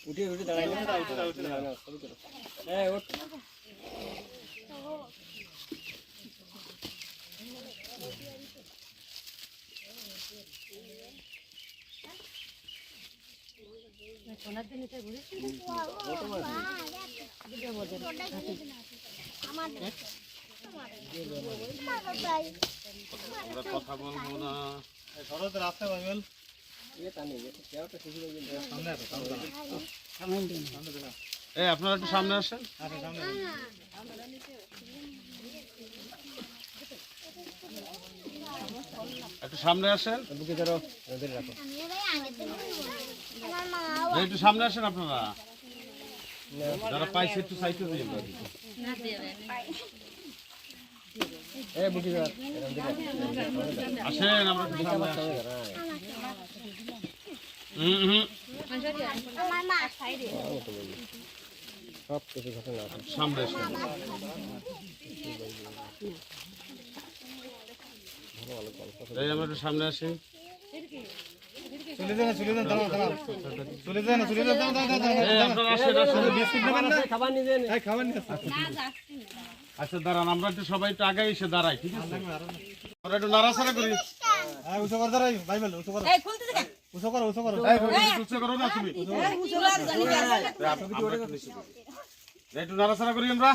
উঠে উঠে দাঁড়াই না ওঠ সোনার দিন এটা ঘুরেছি আমরা কথা বলবো না শরৎ রাস্তা বাইবেল টানি কেউটা শিশু সামনে এই আপনারা একটু সামনে আসেন একটু সামনে আসেন বুকে ধরো ধরে রাখো একটু সামনে আসেন আপনারা যারা পাইছে একটু সাইকেল দিয়ে বুকে ধর আসেন আমরা একটু সামনে আসি। সব কিছু ঘটনা সামনে আসেন এই আমরা একটু সামনে আসি চলে যান দাঁড়াও চলে যান এই আপনারা আসেন আসেন বিস্কুট নেবেন না খাবার নিয়ে যান খাবার নিয়ে আচ্ছা দাঁড়ান আমরা একটু সবাই একটু আগে এসে দাঁড়াই ঠিক আছে আমরা একটু নাড়াচাড়া করি উঁচু করে দাঁড়াই বাইবেল উঁচু করো উঁচু করো উচ্চ করো না তুমি একটু নাড়াচাড়া করি আমরা